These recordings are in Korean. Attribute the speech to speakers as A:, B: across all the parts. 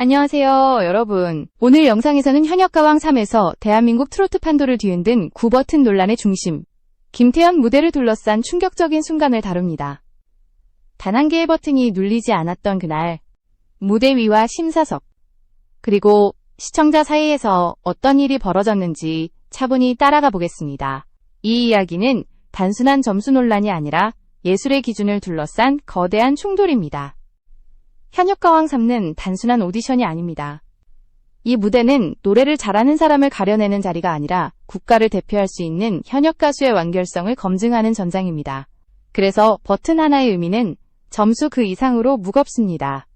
A: 안녕하세요, 여러분. 오늘 영상에서는 현역가왕 3에서 대한민국 트로트 판도를 뒤흔든 9버튼 논란의 중심, 김태현 무대를 둘러싼 충격적인 순간을 다룹니다. 단 한 개의 버튼이 눌리지 않았던 그날, 무대 위와 심사석, 그리고 시청자 사이에서 어떤 일이 벌어졌는지 차분히 따라가 보겠습니다. 이 이야기는 단순한 점수 논란이 아니라 예술의 기준을 둘러싼 거대한 충돌입니다. 현역가왕 3는 단순한 오디션이 아닙니다. 이 무대는 노래를 잘하는 사람을 가려내는 자리가 아니라 국가를 대표할 수 있는 현역 가수의 완결성을 검증하는 전장입니다. 그래서 버튼 하나의 의미는 점수 그 이상으로 무겁습니다.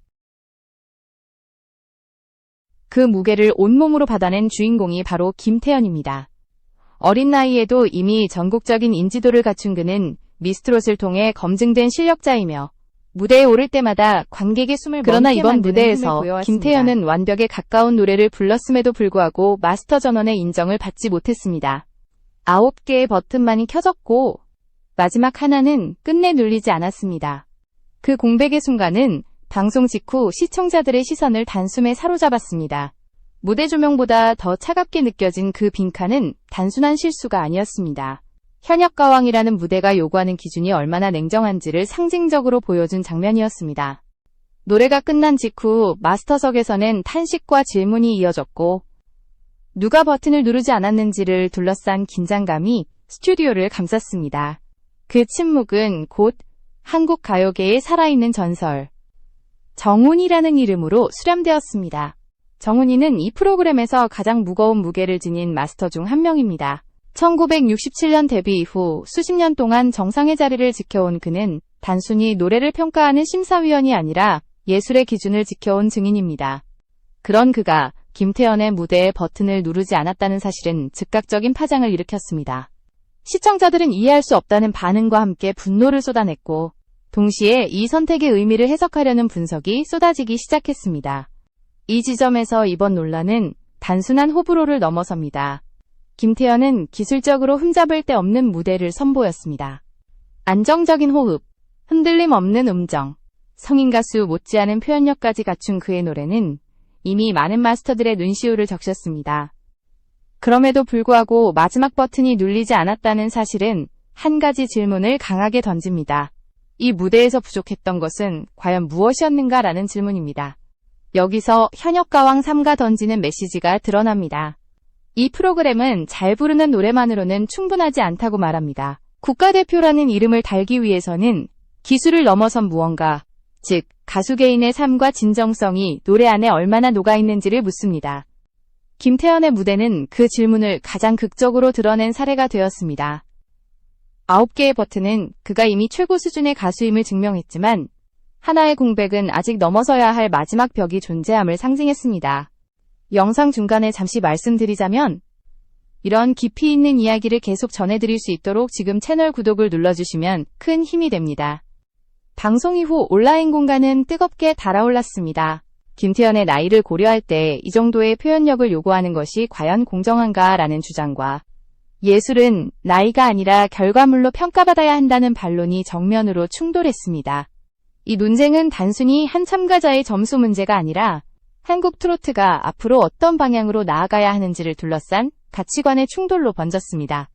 A: 그 무게를 온몸으로 받아낸 주인공이 바로 김태현입니다. 어린 나이에도 이미 전국적인 인지도를 갖춘 그는 미스트롯을 통해 검증된 실력자이며 무대에 오를 때마다 관객의 숨을 그러나 이번 무대에서 김태현은 완벽에 가까운 노래를 불렀음에도 불구하고 마스터 전원의 인정을 받지 못했습니다. 9개의 버튼만이 켜졌고 마지막 하나는 끝내 눌리지 않았습니다. 그 공백의 순간은 방송 직후 시청자들의 시선을 단숨에 사로잡았습니다. 무대 조명보다 더 차갑게 느껴진 그 빈칸은 단순한 실수가 아니었습니다. 현역가왕이라는 무대가 요구하는 기준이 얼마나 냉정한지를 상징적으로 보여준 장면이었습니다. 노래가 끝난 직후 마스터석에서는 탄식과 질문이 이어졌고 누가 버튼을 누르지 않았는지를 둘러싼 긴장감이 스튜디오를 감쌌습니다. 그 침묵은 곧 한국 가요계의 살아있는 전설 정훈이라는 이름으로 수렴되었습니다. 정훈이는 이 프로그램에서 가장 무거운 무게를 지닌 마스터 중 한 명입니다. 1967년 데뷔 이후 수십 년 동안 정상의 자리를 지켜온 그는 단순히 노래를 평가하는 심사위원이 아니라 예술의 기준을 지켜온 증인입니다. 그런 그가 김태현의 무대에 버튼을 누르지 않았다는 사실은 즉각적인 파장을 일으켰습니다. 시청자들은 이해할 수 없다는 반응과 함께 분노를 쏟아냈고 동시에 이 선택의 의미를 해석하려는 분석이 쏟아지기 시작했습니다. 이 지점에서 이번 논란은 단순한 호불호를 넘어섭니다. 김태현은 기술적으로 흠잡을 데 없는 무대를 선보였습니다. 안정적인 호흡, 흔들림 없는 음정, 성인 가수 못지않은 표현력까지 갖춘 그의 노래는 이미 많은 마스터들의 눈시울을 적셨습니다. 그럼에도 불구하고 마지막 버튼이 눌리지 않았다는 사실은 한 가지 질문을 강하게 던집니다. 이 무대에서 부족했던 것은 과연 무엇이었는가라는 질문입니다. 여기서 현역가왕 3가 던지는 메시지가 드러납니다. 이 프로그램은 잘 부르는 노래만으로는 충분하지 않다고 말합니다. 국가대표라는 이름을 달기 위해서는 기술을 넘어선 무언가, 즉 가수 개인의 삶과 진정성이 노래 안에 얼마나 녹아있는지를 묻습니다. 김태현의 무대는 그 질문을 가장 극적으로 드러낸 사례가 되었습니다. 9개의 버튼은 그가 이미 최고 수준의 가수임을 증명했지만 하나의 공백은 아직 넘어서야 할 마지막 벽이 존재함을 상징했습니다. 영상 중간에 잠시 말씀드리자면 이런 깊이 있는 이야기를 계속 전해드릴 수 있도록 지금 채널 구독을 눌러주시면 큰 힘이 됩니다. 방송 이후 온라인 공간은 뜨겁게 달아올랐습니다. 김태현의 나이를 고려할 때 이 정도의 표현력을 요구하는 것이 과연 공정한가라는 주장과 예술은 나이가 아니라 결과물로 평가받아야 한다는 반론이 정면으로 충돌했습니다. 이 논쟁은 단순히 한 참가자의 점수 문제가 아니라 한국 트로트가 앞으로 어떤 방향으로 나아가야 하는지를 둘러싼 가치관의 충돌로 번졌습니다.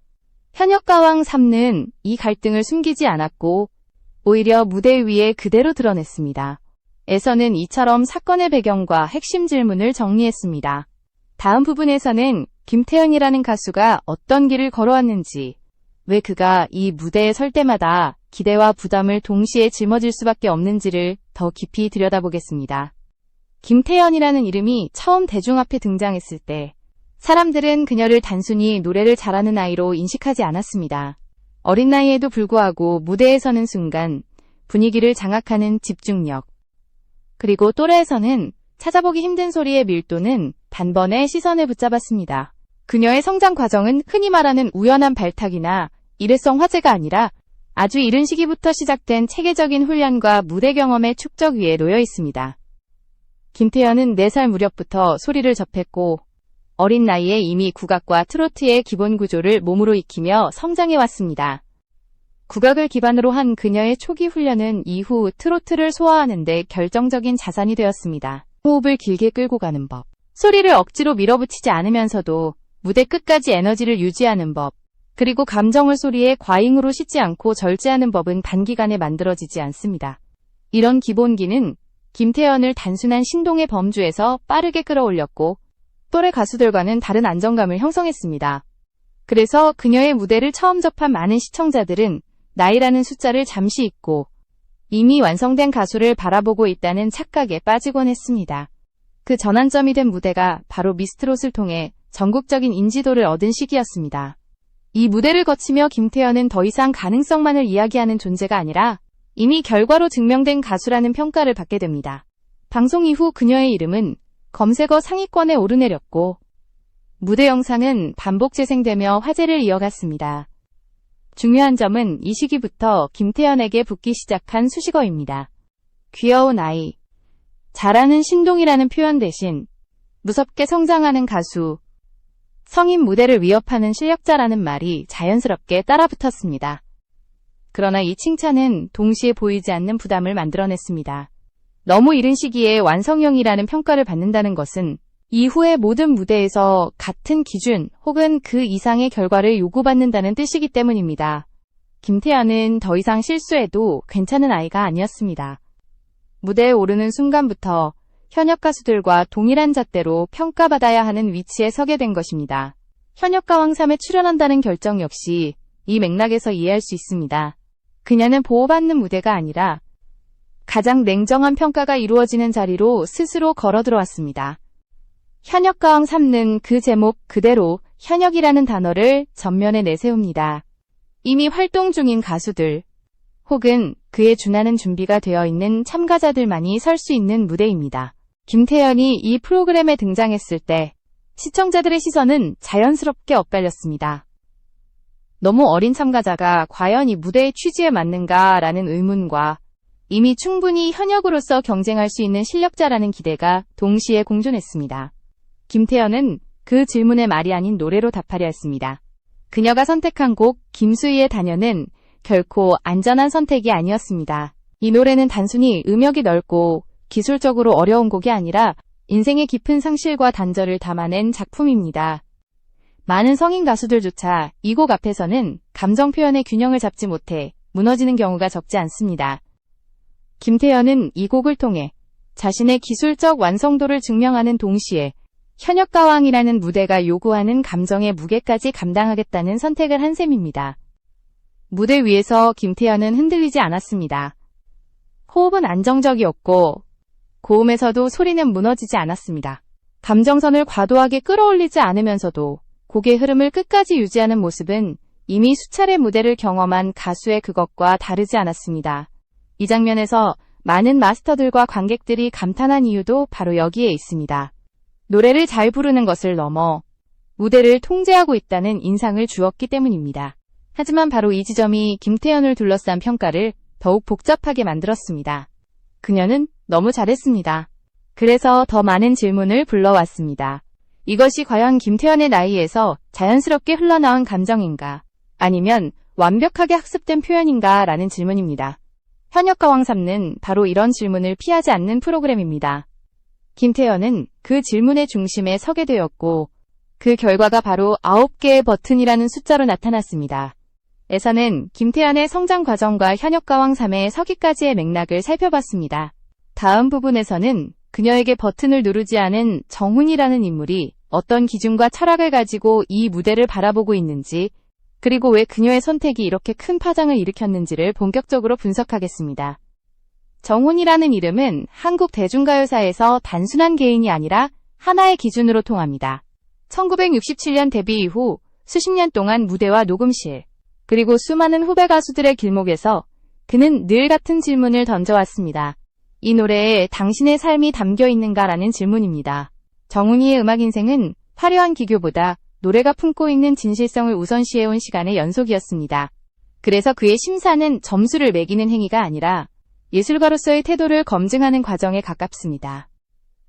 A: 현역가왕 3는 이 갈등을 숨기지 않았고 오히려 무대 위에 그대로 드러냈습니다. 에서는 이처럼 사건의 배경과 핵심 질문을 정리했습니다. 다음 부분에서는 김태현이라는 가수가 어떤 길을 걸어왔는지, 왜 그가 이 무대에 설 때마다 기대와 부담을 동시에 짊어질 수밖에 없는지를 더 깊이 들여다보겠습니다. 김태현이라는 이름이 처음 대중 앞에 등장했을 때 사람들은 그녀를 단순히 노래를 잘하는 아이로 인식하지 않았습니다. 어린 나이에도 불구하고 무대에 서는 순간 분위기를 장악하는 집중력, 그리고 또래에서는 찾아보기 힘든 소리의 밀도는 단번에 시선을 붙잡았습니다. 그녀의 성장 과정은 흔히 말하는 우연한 발탁이나 일회성 화제가 아니라 아주 이른 시기부터 시작된 체계적인 훈련과 무대 경험의 축적 위에 놓여 있습니다. 김태현은 4살 무렵부터 소리를 접했고 어린 나이에 이미 국악과 트로트의 기본 구조를 몸으로 익히며 성장해왔습니다. 국악을 기반으로 한 그녀의 초기 훈련은 이후 트로트를 소화하는 데 결정적인 자산이 되었습니다. 호흡을 길게 끌고 가는 법. 소리를 억지로 밀어붙이지 않으면서도 무대 끝까지 에너지를 유지하는 법. 그리고 감정을 소리에 과잉으로 싣지 않고 절제하는 법은 단기간에 만들어지지 않습니다. 이런 기본기는 김태현을 단순한 신동의 범주에서 빠르게 끌어올렸고 또래 가수들과는 다른 안정감을 형성했습니다. 그래서 그녀의 무대를 처음 접한 많은 시청자들은 나이라는 숫자를 잠시 잊고 이미 완성된 가수를 바라보고 있다는 착각에 빠지곤 했습니다. 그 전환점이 된 무대가 바로 미스트롯을 통해 전국적인 인지도를 얻은 시기였습니다. 이 무대를 거치며 김태현은 더 이상 가능성만을 이야기하는 존재가 아니라 이미 결과로 증명된 가수라는 평가를 받게 됩니다. 방송 이후 그녀의 이름은 검색어 상위권에 오르내렸고 무대 영상은 반복 재생되며 화제를 이어갔습니다. 중요한 점은 이 시기부터 김태현에게 붙기 시작한 수식어입니다. 귀여운 아이, 잘하는 신동이라는 표현 대신 무섭게 성장하는 가수, 성인 무대를 위협하는 실력자라는 말이 자연스럽게 따라붙었습니다. 그러나 이 칭찬은 동시에 보이지 않는 부담을 만들어냈습니다. 너무 이른 시기에 완성형이라는 평가를 받는다는 것은 이후의 모든 무대에서 같은 기준 혹은 그 이상의 결과를 요구받는다는 뜻이기 때문입니다. 김태현은 더 이상 실수해도 괜찮은 아이가 아니었습니다. 무대에 오르는 순간부터 현역 가수들과 동일한 잣대로 평가받아야 하는 위치에 서게 된 것입니다. 현역 가왕3에 출연한다는 결정 역시 이 맥락에서 이해할 수 있습니다. 그녀는 보호받는 무대가 아니라 가장 냉정한 평가가 이루어지는 자리로 스스로 걸어 들어왔습니다. 현역 가왕 3는 그 제목 그대로 현역이라는 단어를 전면에 내세웁니다. 이미 활동 중인 가수들 혹은 그에 준하는 준비가 되어 있는 참가자들만이 설 수 있는 무대입니다. 김태현이 이 프로그램에 등장했을 때 시청자들의 시선은 자연스럽게 엇갈렸습니다. 너무 어린 참가자가 과연 이 무대의 취지에 맞는가라는 의문과 이미 충분히 현역으로서 경쟁할 수 있는 실력자라는 기대가 동시에 공존했습니다. 김태현은 그 질문에 말이 아닌 노래로 답하려 했습니다. 그녀가 선택한 곡 김수희의 다녀는 결코 안전한 선택이 아니었습니다. 이 노래는 단순히 음역이 넓고 기술적으로 어려운 곡이 아니라 인생의 깊은 상실과 단절을 담아낸 작품입니다. 많은 성인 가수들조차 이 곡 앞에서는 감정 표현의 균형을 잡지 못해 무너지는 경우가 적지 않습니다. 김태현은 이 곡을 통해 자신의 기술적 완성도를 증명하는 동시에 현역 가왕이라는 무대가 요구하는 감정의 무게까지 감당하겠다는 선택을 한 셈입니다. 무대 위에서 김태현은 흔들리지 않았습니다. 호흡은 안정적이었고 고음에서도 소리는 무너지지 않았습니다. 감정선을 과도하게 끌어올리지 않으면서도 곡의 흐름을 끝까지 유지하는 모습은 이미 수차례 무대를 경험한 가수의 그것과 다르지 않았습니다. 이 장면에서 많은 마스터들과 관객들이 감탄한 이유도 바로 여기에 있습니다. 노래를 잘 부르는 것을 넘어 무대를 통제하고 있다는 인상을 주었기 때문입니다. 하지만 바로 이 지점이 김태현을 둘러싼 평가를 더욱 복잡하게 만들었습니다. 그녀는 너무 잘했습니다. 그래서 더 많은 질문을 불러왔습니다. 이것이 과연 김태현의 나이에서 자연스럽게 흘러나온 감정인가? 아니면 완벽하게 학습된 표현인가? 라는 질문입니다. 현역 가왕 3는 바로 이런 질문을 피하지 않는 프로그램입니다. 김태현은 그 질문의 중심에 서게 되었고 그 결과가 바로 9개의 버튼이라는 숫자로 나타났습니다. 에서는 김태현의 성장 과정과 현역 가왕 3의 서기까지의 맥락을 살펴봤습니다. 다음 부분에서는 그녀에게 버튼을 누르지 않은 정훈이라는 인물이 어떤 기준과 철학을 가지고 이 무대를 바라보고 있는지, 그리고 왜 그녀의 선택이 이렇게 큰 파장을 일으켰는지를 본격적으로 분석하겠습니다. 정훈이라는 이름은 한국 대중가요사에서 단순한 개인이 아니라 하나의 기준으로 통합니다. 1967년 데뷔 이후 수십 년 동안 무대와 녹음실, 그리고 수많은 후배 가수들의 길목에서 그는 늘 같은 질문을 던져왔습니다. 이 노래에 당신의 삶이 담겨 있는가라는 질문입니다. 정훈이의 음악 인생은 화려한 기교보다 노래가 품고 있는 진실성을 우선시해온 시간의 연속이었습니다. 그래서 그의 심사는 점수를 매기는 행위가 아니라 예술가로서의 태도를 검증하는 과정에 가깝습니다.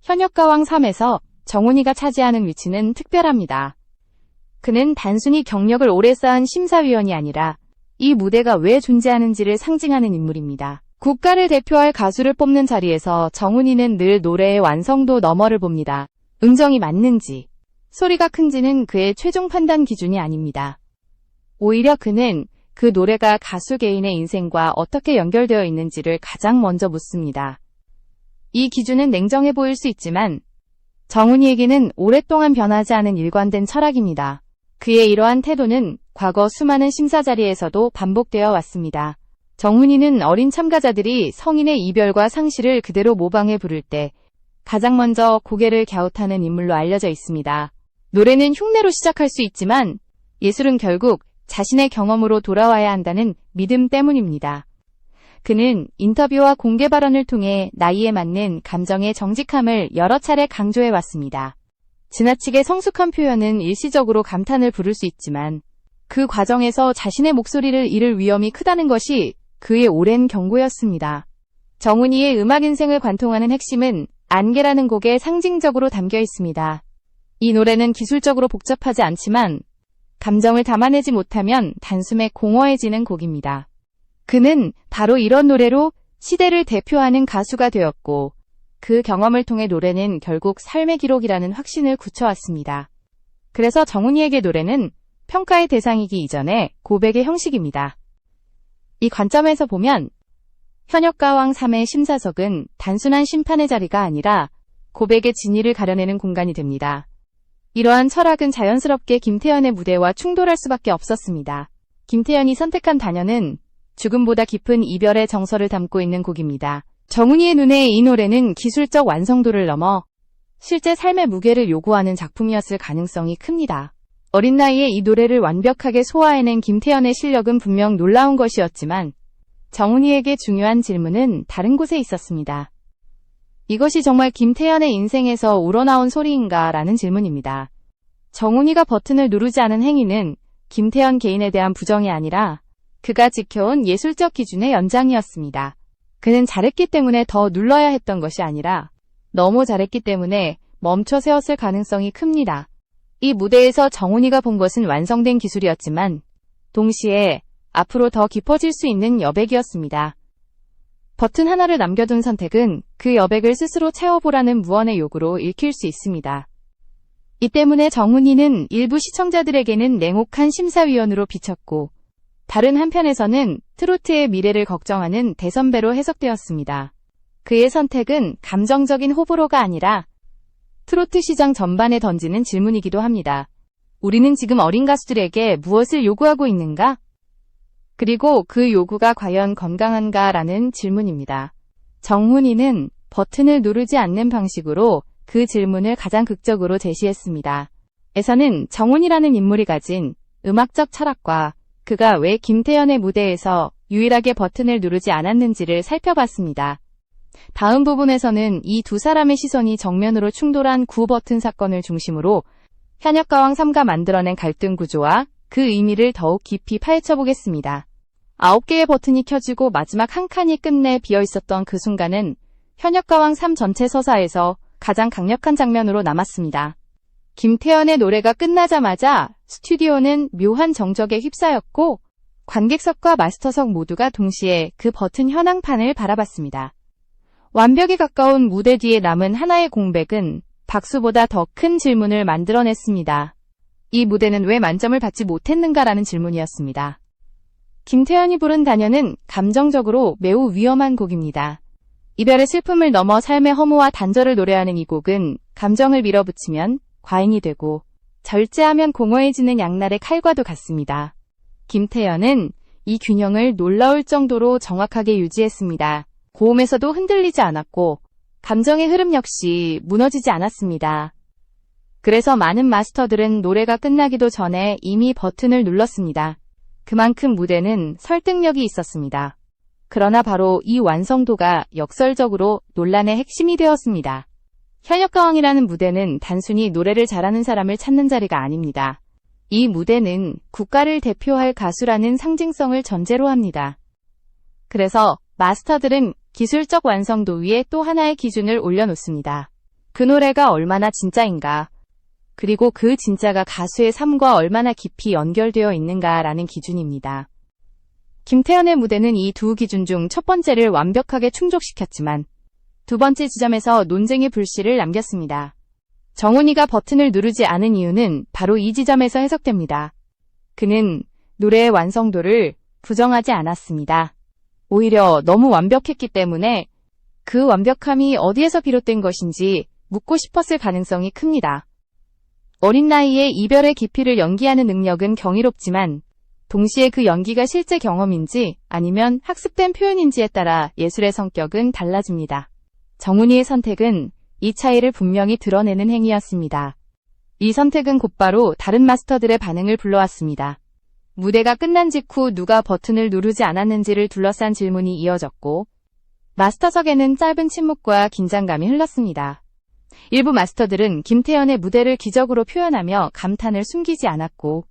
A: 현역 가왕 3에서 정훈이가 차지하는 위치는 특별합니다. 그는 단순히 경력을 오래 쌓은 심사위원이 아니라 이 무대가 왜 존재하는지를 상징하는 인물입니다. 국가를 대표할 가수를 뽑는 자리에서 정훈이는 늘 노래의 완성도 너머를 봅니다. 음정이 맞는지, 소리가 큰지는 그의 최종 판단 기준이 아닙니다. 오히려 그는 그 노래가 가수 개인의 인생과 어떻게 연결되어 있는지를 가장 먼저 묻습니다. 이 기준은 냉정해 보일 수 있지만 정훈이에게는 오랫동안 변하지 않은 일관된 철학입니다. 그의 이러한 태도는 과거 수많은 심사 자리에서도 반복되어 왔습니다. 정훈이는 어린 참가자들이 성인의 이별과 상실을 그대로 모방해 부를 때 가장 먼저 고개를 갸웃하는 인물로 알려져 있습니다. 노래는 흉내로 시작할 수 있지만 예술은 결국 자신의 경험으로 돌아와야 한다는 믿음 때문입니다. 그는 인터뷰와 공개 발언을 통해 나이에 맞는 감정의 정직함을 여러 차례 강조해 왔습니다. 지나치게 성숙한 표현은 일시적으로 감탄을 부를 수 있지만 그 과정에서 자신의 목소리를 잃을 위험이 크다는 것이 그의 오랜 경고였습니다. 정훈이의 음악 인생을 관통하는 핵심은 안개라는 곡에 상징적으로 담겨 있습니다. 이 노래는 기술적으로 복잡하지 않지만 감정을 담아내지 못하면 단숨에 공허해지는 곡입니다. 그는 바로 이런 노래로 시대를 대표하는 가수가 되었고 그 경험을 통해 노래는 결국 삶의 기록이라는 확신을 굳혀왔습니다. 그래서 정훈이에게 노래는 평가의 대상이기 이전에 고백의 형식입니다. 이 관점에서 보면 현역가왕 3의 심사석은 단순한 심판의 자리가 아니라 고백의 진위를 가려내는 공간이 됩니다. 이러한 철학은 자연스럽게 김태현의 무대와 충돌할 수밖에 없었습니다. 김태현이 선택한 단연은 죽음보다 깊은 이별의 정서를 담고 있는 곡입니다. 정훈이의 눈에 이 노래는 기술적 완성도를 넘어 실제 삶의 무게를 요구하는 작품이었을 가능성이 큽니다. 어린 나이에 이 노래를 완벽하게 소화해낸 김태현의 실력은 분명 놀라운 것이었지만 정훈이에게 중요한 질문은 다른 곳에 있었습니다. 이것이 정말 김태현의 인생에서 우러나온 소리인가 라는 질문입니다. 정훈이가 버튼을 누르지 않은 행위는 김태현 개인에 대한 부정이 아니라 그가 지켜온 예술적 기준의 연장이었습니다. 그는 잘했기 때문에 더 눌러야 했던 것이 아니라 너무 잘했기 때문에 멈춰 세웠을 가능성이 큽니다. 이 무대에서 정훈이가 본 것은 완성된 기술이었지만 동시에 앞으로 더 깊어질 수 있는 여백이었습니다. 버튼 하나를 남겨둔 선택은 그 여백을 스스로 채워보라는 무언의 요구로 읽힐 수 있습니다. 이 때문에 정훈이는 일부 시청자들에게는 냉혹한 심사위원으로 비쳤고 다른 한편에서는 트로트의 미래를 걱정하는 대선배로 해석되었습니다. 그의 선택은 감정적인 호불호가 아니라 트로트 시장 전반에 던지는 질문이기도 합니다. 우리는 지금 어린 가수들에게 무엇을 요구하고 있는가? 그리고 그 요구가 과연 건강한가라는 질문입니다. 정훈이는 버튼을 누르지 않는 방식으로 그 질문을 가장 극적으로 제시했습니다. 에서는 정훈이라는 인물이 가진 음악적 철학과 그가 왜 김태현의 무대에서 유일하게 버튼을 누르지 않았는지를 살펴봤습니다. 다음 부분에서는 이 두 사람의 시선이 정면으로 충돌한 9버튼 사건을 중심으로 현역가왕 3가 만들어낸 갈등 구조와 그 의미를 더욱 깊이 파헤쳐보겠습니다. 9개의 버튼이 켜지고 마지막 한 칸이 끝내 비어있었던 그 순간은 현역가왕 3 전체 서사에서 가장 강력한 장면으로 남았습니다. 김태현의 노래가 끝나자마자 스튜디오는 묘한 정적에 휩싸였고 관객석과 마스터석 모두가 동시에 그 버튼 현황판을 바라봤습니다. 완벽에 가까운 무대 뒤에 남은 하나의 공백은 박수보다 더 큰 질문을 만들어냈습니다. 이 무대는 왜 만점을 받지 못했는가라는 질문이었습니다. 김태현이 부른 단연은 감정적으로 매우 위험한 곡입니다. 이별의 슬픔을 넘어 삶의 허무와 단절을 노래하는 이 곡은 감정을 밀어붙이면 과잉이 되고 절제하면 공허해지는 양날의 칼과도 같습니다. 김태현은 이 균형을 놀라울 정도로 정확하게 유지했습니다. 고음에서도 흔들리지 않았고 감정의 흐름 역시 무너지지 않았습니다. 그래서 많은 마스터들은 노래가 끝나기도 전에 이미 버튼을 눌렀습니다. 그만큼 무대는 설득력이 있었습니다. 그러나 바로 이 완성도가 역설적으로 논란의 핵심이 되었습니다. 현역가왕이라는 무대는 단순히 노래를 잘하는 사람을 찾는 자리가 아닙니다. 이 무대는 국가를 대표할 가수라는 상징성을 전제로 합니다. 그래서 마스터들은 기술적 완성도 위에 또 하나의 기준을 올려놓습니다. 그 노래가 얼마나 진짜인가, 그리고 그 진짜가 가수의 삶과 얼마나 깊이 연결되어 있는가라는 기준입니다. 김태현의 무대는 이 두 기준 중 첫 번째를 완벽하게 충족시켰지만 두 번째 지점에서 논쟁의 불씨를 남겼습니다. 정훈이가 버튼을 누르지 않은 이유는 바로 이 지점에서 해석됩니다. 그는 노래의 완성도를 부정하지 않았습니다. 오히려 너무 완벽했기 때문에 그 완벽함이 어디에서 비롯된 것인지 묻고 싶었을 가능성이 큽니다. 어린 나이에 이별의 깊이를 연기하는 능력은 경이롭지만 동시에 그 연기가 실제 경험인지 아니면 학습된 표현인지에 따라 예술의 성격은 달라집니다. 정훈이의 선택은 이 차이를 분명히 드러내는 행위였습니다. 이 선택은 곧바로 다른 마스터들의 반응을 불러왔습니다. 무대가 끝난 직후 누가 버튼을 누르지 않았는지를 둘러싼 질문이 이어졌고 마스터석에는 짧은 침묵과 긴장감이 흘렀습니다. 일부 마스터들은 김태현의 무대를 기적으로 표현하며 감탄을 숨기지 않았고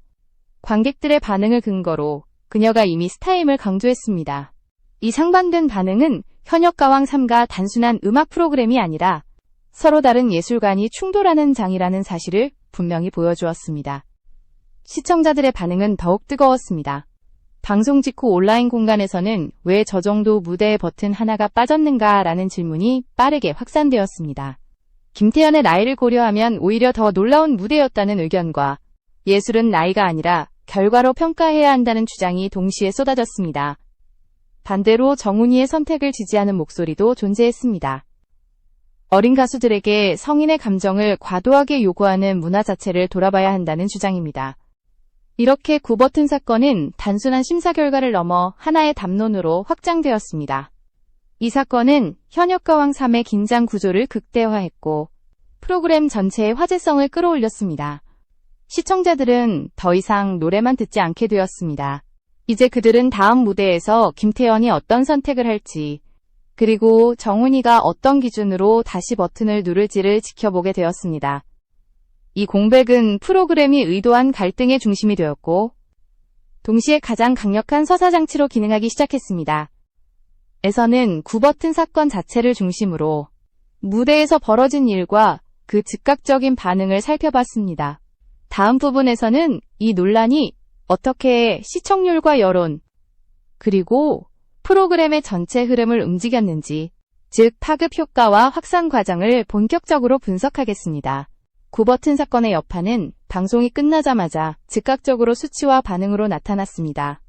A: 관객들의 반응을 근거로 그녀가 이미 스타임을 강조했습니다. 이 상반된 반응은 현역가왕 3가 단순한 음악 프로그램이 아니라 서로 다른 예술관이 충돌하는 장이라는 사실을 분명히 보여주었습니다. 시청자들의 반응은 더욱 뜨거웠습니다. 방송 직후 온라인 공간에서는 왜 저 정도 무대의 버튼 하나가 빠졌는가 라는 질문이 빠르게 확산되었습니다. 김태현의 나이를 고려하면 오히려 더 놀라운 무대였다는 의견과 예술은 나이가 아니라 결과로 평가해야 한다는 주장이 동시에 쏟아졌습니다. 반대로 정훈이의 선택을 지지하는 목소리도 존재했습니다. 어린 가수들에게 성인의 감정을 과도하게 요구하는 문화 자체를 돌아봐야 한다는 주장입니다. 이렇게 9버튼 사건은 단순한 심사 결과를 넘어 하나의 담론으로 확장되었습니다. 이 사건은 현역가왕 3의 긴장 구조를 극대화했고 프로그램 전체의 화제성을 끌어올렸습니다. 시청자들은 더 이상 노래만 듣지 않게 되었습니다. 이제 그들은 다음 무대에서 김태현이 어떤 선택을 할지 그리고 정훈이가 어떤 기준으로 다시 버튼을 누를지를 지켜보게 되었습니다. 이 공백은 프로그램이 의도한 갈등의 중심이 되었고 동시에 가장 강력한 서사장치로 기능하기 시작했습니다. 에서는 9버튼 사건 자체를 중심으로 무대에서 벌어진 일과 그 즉각적인 반응을 살펴봤습니다. 다음 부분에서는 이 논란이 어떻게 시청률과 여론, 그리고 프로그램의 전체 흐름을 움직였는지, 즉 파급 효과와 확산 과정을 본격적으로 분석하겠습니다. 9버튼 사건의 여파는 방송이 끝나자마자 즉각적으로 수치와 반응으로 나타났습니다.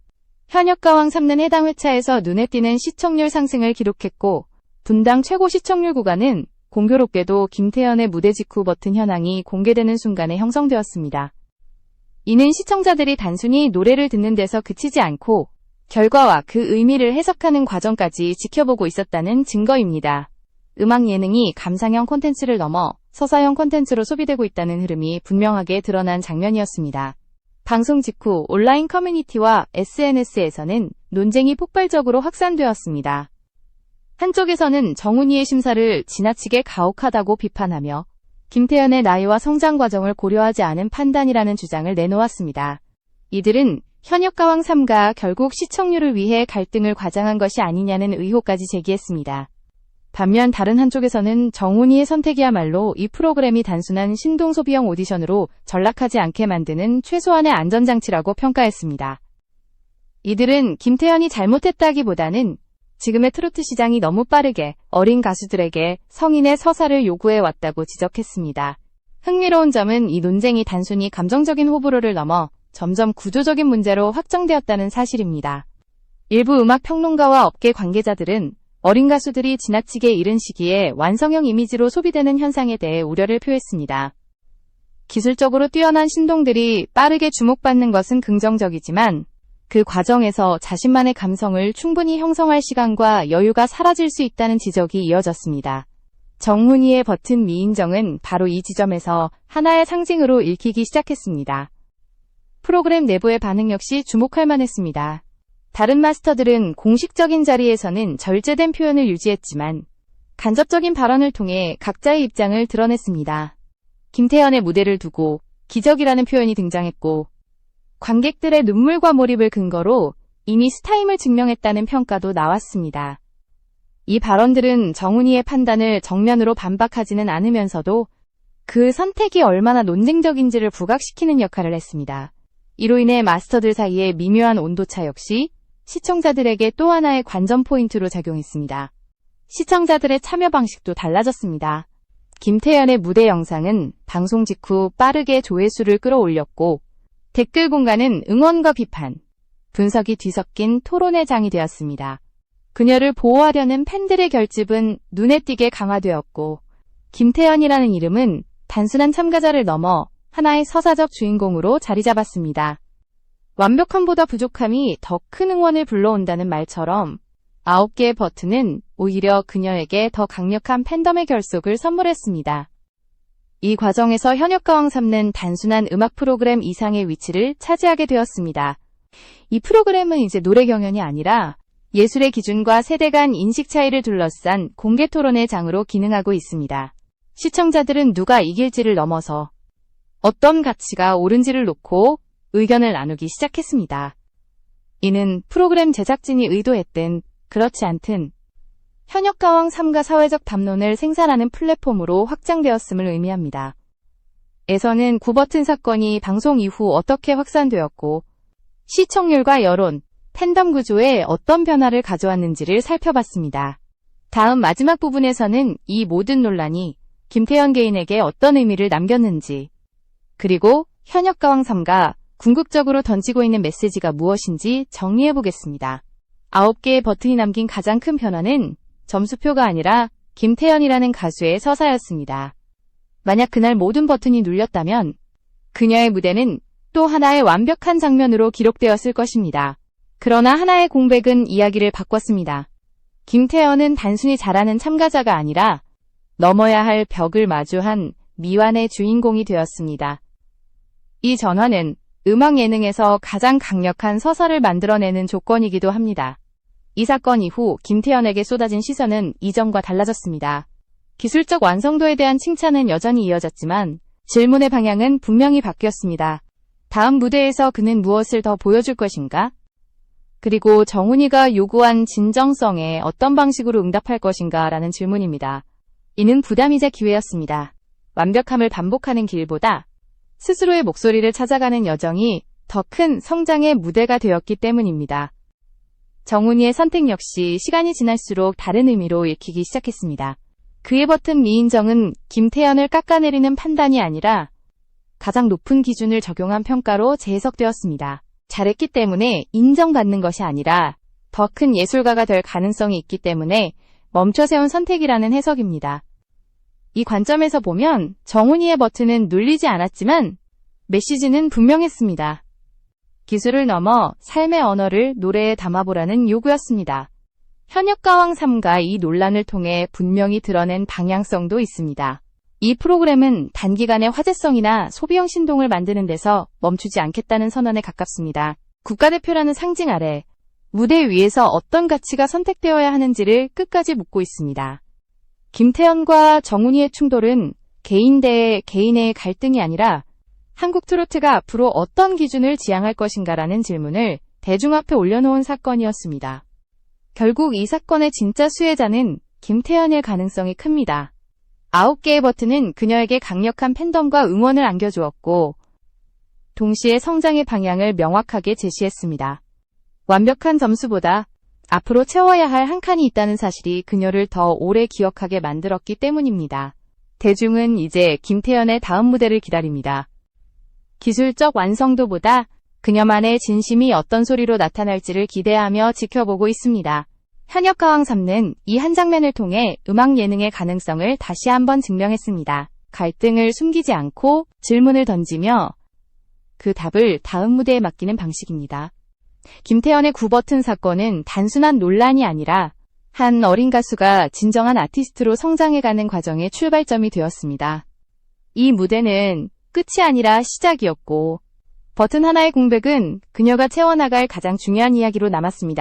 A: 현역가왕 3는 해당 회차에서 눈에 띄는 시청률 상승을 기록했고 분당 최고 시청률 구간은 공교롭게도 김태현의 무대 직후 버튼 현황이 공개되는 순간에 형성되었습니다. 이는 시청자들이 단순히 노래를 듣는 데서 그치지 않고 결과와 그 의미를 해석하는 과정까지 지켜보고 있었다는 증거입니다. 음악 예능이 감상형 콘텐츠를 넘어 서사형 콘텐츠로 소비되고 있다는 흐름이 분명하게 드러난 장면이었습니다. 방송 직후 온라인 커뮤니티와 SNS에서는 논쟁이 폭발적으로 확산되었습니다. 한쪽에서는 정훈이의 심사를 지나치게 가혹하다고 비판하며 김태현의 나이와 성장 과정을 고려하지 않은 판단이라는 주장을 내놓았습니다. 이들은 현역가왕 3가 결국 시청률을 위해 갈등을 과장한 것이 아니냐는 의혹까지 제기했습니다. 반면 다른 한쪽에서는 정훈이의 선택이야말로 이 프로그램이 단순한 신동 소비형 오디션으로 전락하지 않게 만드는 최소한의 안전장치라고 평가했습니다. 이들은 김태현이 잘못했다기보다는 지금의 트로트 시장이 너무 빠르게 어린 가수들에게 성인의 서사를 요구해왔다고 지적했습니다. 흥미로운 점은 이 논쟁이 단순히 감정적인 호불호를 넘어 점점 구조적인 문제로 확장되었다는 사실입니다. 일부 음악 평론가와 업계 관계자들은 어린 가수들이 지나치게 이른 시기에 완성형 이미지로 소비되는 현상에 대해 우려를 표했습니다. 기술적으로 뛰어난 신동들이 빠르게 주목받는 것은 긍정적이지만 그 과정에서 자신만의 감성을 충분히 형성할 시간과 여유가 사라질 수 있다는 지적이 이어졌습니다. 정훈이의 버튼 미인정은 바로 이 지점에서 하나의 상징으로 읽히기 시작했습니다. 프로그램 내부의 반응 역시 주목할 만했습니다. 다른 마스터들은 공식적인 자리에서는 절제된 표현을 유지했지만 간접적인 발언을 통해 각자의 입장을 드러냈습니다. 김태현의 무대를 두고 기적이라는 표현이 등장했고 관객들의 눈물과 몰입을 근거로 이미 스타임을 증명했다는 평가도 나왔습니다. 이 발언들은 정훈이의 판단을 정면으로 반박하지는 않으면서도 그 선택이 얼마나 논쟁적인지를 부각시키는 역할을 했습니다. 이로 인해 마스터들 사이의 미묘한 온도차 역시 시청자들에게 또 하나의 관전 포인트로 작용했습니다. 시청자들의 참여 방식도 달라졌습니다. 김태현의 무대 영상은 방송 직후 빠르게 조회수를 끌어올렸고 댓글 공간은 응원과 비판, 분석이 뒤섞인 토론의 장이 되었습니다. 그녀를 보호하려는 팬들의 결집은 눈에 띄게 강화되었고 김태현이라는 이름은 단순한 참가자를 넘어 하나의 서사적 주인공으로 자리 잡았습니다. 완벽함보다 부족함이 더 큰 응원을 불러온다는 말처럼 9개의 버튼은 오히려 그녀에게 더 강력한 팬덤의 결속을 선물했습니다. 이 과정에서 현역가왕 3는 단순한 음악 프로그램 이상의 위치를 차지하게 되었습니다. 이 프로그램은 이제 노래 경연이 아니라 예술의 기준과 세대 간 인식 차이를 둘러싼 공개 토론의 장으로 기능하고 있습니다. 시청자들은 누가 이길지를 넘어서 어떤 가치가 옳은지를 놓고 의견을 나누기 시작했습니다. 이는 프로그램 제작진이 의도했든 그렇지 않든 현역가왕 3가 사회적 담론을 생산하는 플랫폼으로 확장되었음을 의미합니다. 에서는 9버튼 사건이 방송 이후 어떻게 확산되었고 시청률과 여론, 팬덤 구조에 어떤 변화를 가져왔는지를 살펴봤습니다. 다음 마지막 부분에서는 이 모든 논란이 김태현 개인에게 어떤 의미를 남겼는지, 그리고 현역가왕 3가 궁극적으로 던지고 있는 메시지가 무엇인지 정리해보겠습니다. 9개의 버튼이 남긴 가장 큰 변화는 점수표가 아니라 김태현이라는 가수의 서사였습니다. 만약 그날 모든 버튼이 눌렸다면 그녀의 무대는 또 하나의 완벽한 장면으로 기록되었을 것입니다. 그러나 하나의 공백은 이야기를 바꿨습니다. 김태현은 단순히 잘하는 참가자가 아니라 넘어야 할 벽을 마주한 미완의 주인공이 되었습니다. 이 전환은 음악 예능에서 가장 강력한 서사를 만들어내는 조건이기도 합니다. 이 사건 이후 김태현에게 쏟아진 시선은 이전과 달라졌습니다. 기술적 완성도에 대한 칭찬은 여전히 이어졌지만 질문의 방향은 분명히 바뀌었습니다. 다음 무대에서 그는 무엇을 더 보여줄 것인가? 그리고 정훈이가 요구한 진정성에 어떤 방식으로 응답할 것인가? 라는 질문입니다. 이는 부담이자 기회였습니다. 완벽함을 반복하는 길보다 스스로의 목소리를 찾아가는 여정이 더 큰 성장의 무대가 되었기 때문입니다. 정훈이의 선택 역시 시간이 지날수록 다른 의미로 읽히기 시작했습니다. 그의 버튼 미인정은 김태현을 깎아내리는 판단이 아니라 가장 높은 기준을 적용한 평가로 재해석되었습니다. 잘했기 때문에 인정받는 것이 아니라 더 큰 예술가가 될 가능성이 있기 때문에 멈춰 세운 선택이라는 해석입니다. 이 관점에서 보면 정훈이의 버튼은 눌리지 않았지만 메시지는 분명했습니다. 기술을 넘어 삶의 언어를 노래에 담아보라는 요구였습니다. 현역가왕 3가 이 논란을 통해 분명히 드러낸 방향성도 있습니다. 이 프로그램은 단기간의 화제성이나 소비형 신동을 만드는 데서 멈추지 않겠다는 선언에 가깝습니다. 국가대표라는 상징 아래 무대 위에서 어떤 가치가 선택되어야 하는지를 끝까지 묻고 있습니다. 김태현과 정훈이의 충돌은 개인 대 개인의 갈등이 아니라 한국 트로트가 앞으로 어떤 기준을 지향할 것인가라는 질문을 대중 앞에 올려놓은 사건이었습니다. 결국 이 사건의 진짜 수혜자는 김태현일 가능성이 큽니다. 9개의 버튼은 그녀에게 강력한 팬덤과 응원을 안겨주었고 동시에 성장의 방향을 명확하게 제시했습니다. 완벽한 점수보다 앞으로 채워야 할 한 칸이 있다는 사실이 그녀를 더 오래 기억하게 만들었기 때문입니다. 대중은 이제 김태현의 다음 무대를 기다립니다. 기술적 완성도보다 그녀만의 진심이 어떤 소리로 나타날지를 기대하며 지켜보고 있습니다. 현역가왕 3는 이 한 장면을 통해 음악 예능의 가능성을 다시 한번 증명했습니다. 갈등을 숨기지 않고 질문을 던지며 그 답을 다음 무대에 맡기는 방식입니다. 김태현의 9버튼 사건은 단순한 논란이 아니라 한 어린 가수가 진정한 아티스트로 성장해가는 과정의 출발점이 되었습니다. 이 무대는 끝이 아니라 시작이었고 버튼 하나의 공백은 그녀가 채워나갈 가장 중요한 이야기로 남았습니다.